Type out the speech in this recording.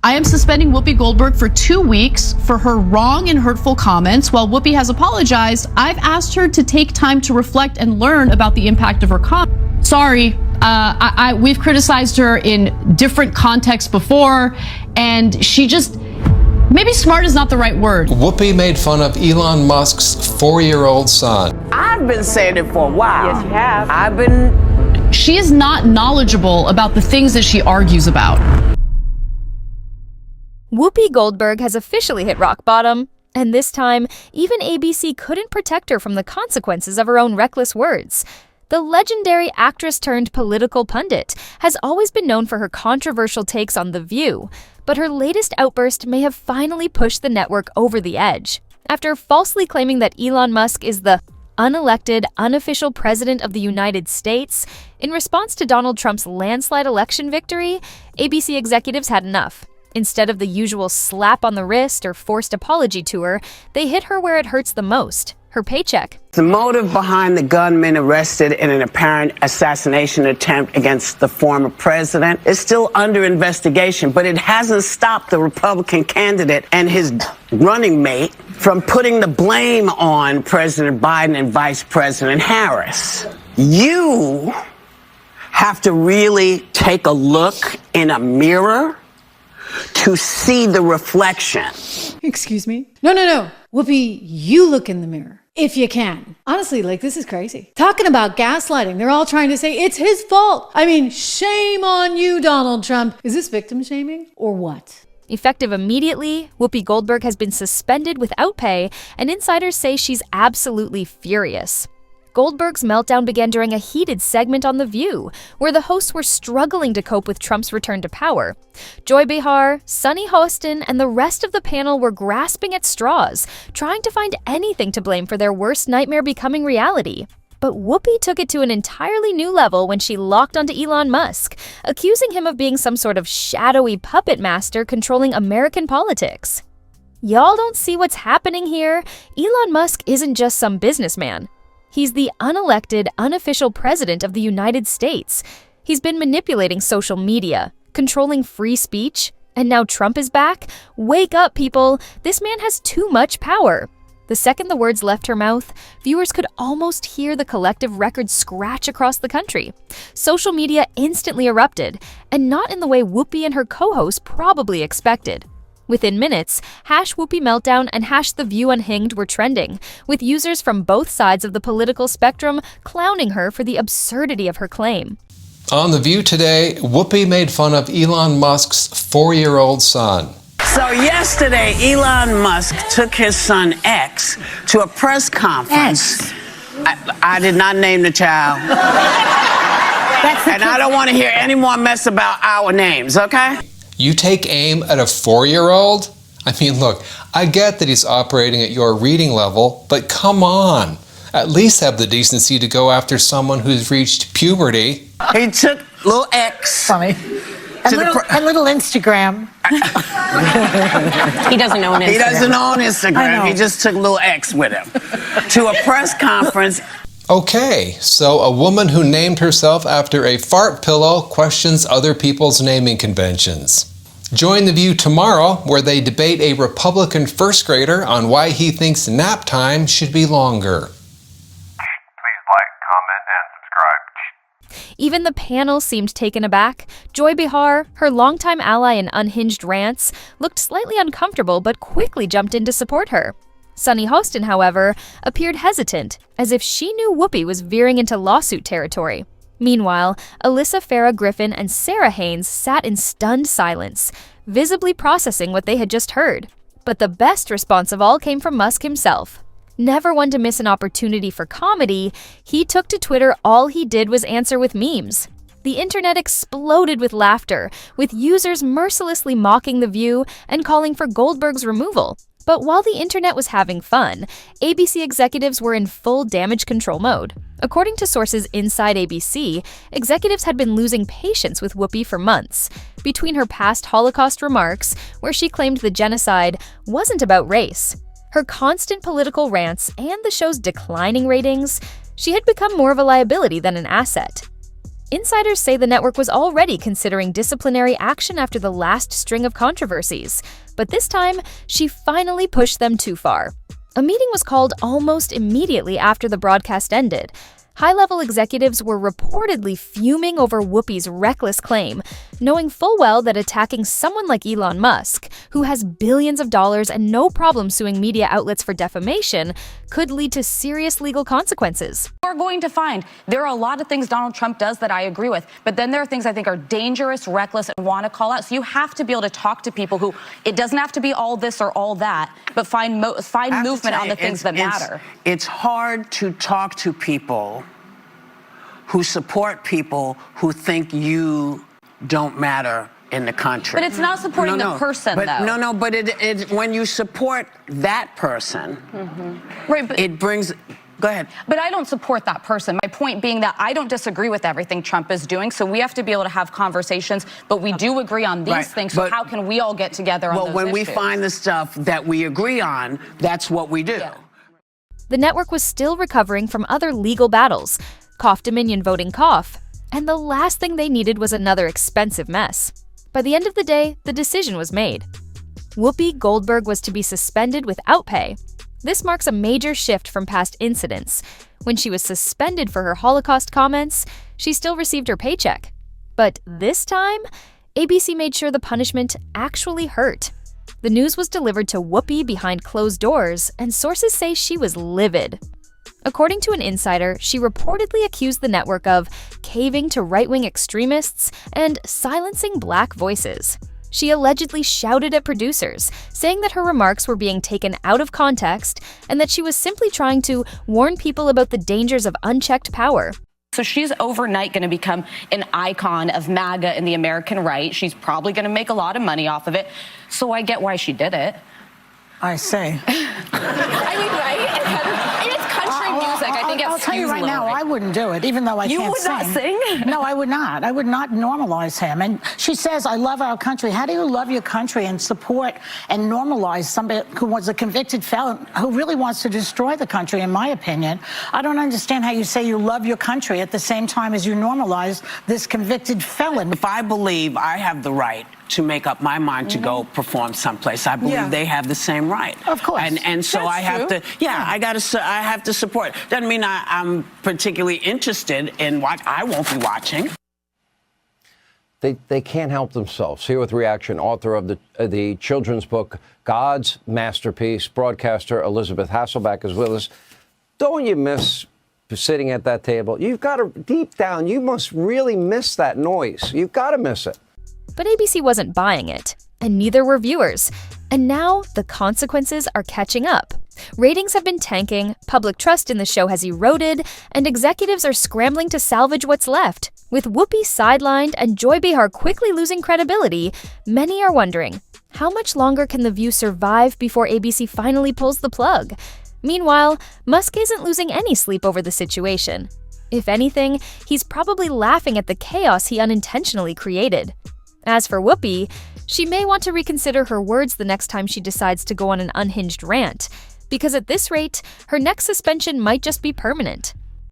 I am suspending Whoopi Goldberg for 2 weeks for her wrong and hurtful comments. While Whoopi has apologized, I've asked her to take time to reflect and learn about the impact of her comments. Sorry, we've criticized her in different contexts before, and she just, maybe smart is not the right word. Whoopi made fun of Elon Musk's 4-year-old son. I've been saying it for a while. Yes, you have. She is not knowledgeable about the things that she argues about. Whoopi Goldberg has officially hit rock bottom, and this time, even ABC couldn't protect her from the consequences of her own reckless words. The legendary actress-turned-political pundit has always been known for her controversial takes on The View, but her latest outburst may have finally pushed the network over the edge. After falsely claiming that Elon Musk is the unelected, unofficial president of the United States, in response to Donald Trump's landslide election victory, ABC executives had enough. Instead of the usual slap on the wrist or forced apology tour, they hit her where it hurts the most, her paycheck. The motive behind the gunman arrested in an apparent assassination attempt against the former president is still under investigation, but it hasn't stopped the Republican candidate and his running mate from putting the blame on President Biden and Vice President Harris. You have to really take a look in a mirror to see the reflection. Excuse me? No. Whoopi, you look in the mirror. If you can. Honestly, this is crazy. Talking about gaslighting, they're all trying to say it's his fault. I mean, shame on you, Donald Trump. Is this victim shaming or what? Effective immediately, Whoopi Goldberg has been suspended without pay, and insiders say she's absolutely furious. Goldberg's meltdown began during a heated segment on The View, where the hosts were struggling to cope with Trump's return to power. Joy Behar, Sunny Hostin, and the rest of the panel were grasping at straws, trying to find anything to blame for their worst nightmare becoming reality. But Whoopi took it to an entirely new level when she locked onto Elon Musk, accusing him of being some sort of shadowy puppet master controlling American politics. Y'all don't see what's happening here? Elon Musk isn't just some businessman. He's the unelected, unofficial president of the United States. He's been manipulating social media, controlling free speech, and now Trump is back? Wake up, people! This man has too much power. The second the words left her mouth, viewers could almost hear the collective record scratch across the country. Social media instantly erupted, and not in the way Whoopi and her co-host probably expected. Within minutes, #Whoopi Meltdown and #The View Unhinged were trending, with users from both sides of the political spectrum clowning her for the absurdity of her claim. On The View today, Whoopi made fun of Elon Musk's 4-year-old son. So yesterday, Elon Musk took his son X to a press conference. I did not name the child. And I don't want to hear any more mess about our names, okay? You take aim at a 4-year-old? I mean, look, I get that he's operating at your reading level, but come on. At least have the decency to go after someone who's reached puberty. He took little X. Funny. And little Instagram. He doesn't own Instagram. He doesn't own Instagram. He just took little X with him to a press conference. Okay, so a woman who named herself after a fart pillow questions other people's naming conventions. Join The View tomorrow, where they debate a Republican first grader on why he thinks nap time should be longer. Please like, comment, and subscribe. Even the panel seemed taken aback. Joy Behar, her longtime ally in unhinged rants, looked slightly uncomfortable but quickly jumped in to support her. Sunny Hostin, however, appeared hesitant, as if she knew Whoopi was veering into lawsuit territory. Meanwhile, Alyssa Farah Griffin and Sarah Haynes sat in stunned silence, visibly processing what they had just heard. But the best response of all came from Musk himself. Never one to miss an opportunity for comedy, he took to Twitter all he did was answer with memes. The internet exploded with laughter, with users mercilessly mocking The View and calling for Goldberg's removal. But while the internet was having fun, ABC executives were in full damage control mode. According to sources inside ABC, executives had been losing patience with Whoopi for months. Between her past Holocaust remarks, where she claimed the genocide wasn't about race, her constant political rants, and the show's declining ratings, she had become more of a liability than an asset. Insiders say the network was already considering disciplinary action after the last string of controversies, but this time, she finally pushed them too far. A meeting was called almost immediately after the broadcast ended. High-level executives were reportedly fuming over Whoopi's reckless claim, knowing full well that attacking someone like Elon Musk, who has billions of dollars and no problem suing media outlets for defamation, could lead to serious legal consequences. We're going to find there are a lot of things Donald Trump does that I agree with, but then there are things I think are dangerous, reckless, and want to call out. So you have to be able to talk to people who, it doesn't have to be all this or all that, but find movement on the things that matter. It's hard to talk to people who support people who think you don't matter in the country. But it's not supporting the person, though. But when you support that person, right, but it brings... Go ahead. But I don't support that person. My point being that I don't disagree with everything Trump is doing, so we have to be able to have conversations, but we do agree on these things, so how can we all get together on those issues? Well, when we find the stuff that we agree on, that's what we do. Yeah. The network was still recovering from other legal battles, Cough Dominion voting cough, and the last thing they needed was another expensive mess. By the end of the day, the decision was made. Whoopi Goldberg was to be suspended without pay. This marks a major shift from past incidents. When she was suspended for her Holocaust comments, she still received her paycheck. But this time, ABC made sure the punishment actually hurt. The news was delivered to Whoopi behind closed doors, and sources say she was livid. According to an insider, she reportedly accused the network of caving to right-wing extremists and silencing black voices. She allegedly shouted at producers, saying that her remarks were being taken out of context and that she was simply trying to warn people about the dangers of unchecked power. So she's overnight going to become an icon of MAGA and the American right. She's probably going to make a lot of money off of it. So I get why she did it. I say. I mean, right? It's country music. I think I'll tell you right now, I wouldn't do it, even though I can't sing. You would not sing? No, I would not. I would not normalize him. And she says, I love our country. How do you love your country and support and normalize somebody who was a convicted felon who really wants to destroy the country, in my opinion? I don't understand how you say you love your country at the same time as you normalize this convicted felon. If I believe I have the right to make up my mind to go perform someplace, I believe they have the same right. Of course. And so I have to, I have to support. Doesn't mean I'm particularly interested in what I won't be watching. They can't help themselves. Here with reaction, author of the children's book, God's Masterpiece, broadcaster Elizabeth Hasselbeck is with us. Don't you miss sitting at that table? You've got to, deep down, you must really miss that noise. You've got to miss it. But ABC wasn't buying it, and neither were viewers. And now the consequences are catching up. Ratings have been tanking, public trust in the show has eroded, and executives are scrambling to salvage what's left. With Whoopi sidelined and Joy Behar quickly losing credibility, many are wondering, how much longer can The View survive before ABC finally pulls the plug? Meanwhile, Musk isn't losing any sleep over the situation. If anything, he's probably laughing at the chaos he unintentionally created. As for Whoopi, she may want to reconsider her words the next time she decides to go on an unhinged rant, because at this rate, her next suspension might just be permanent.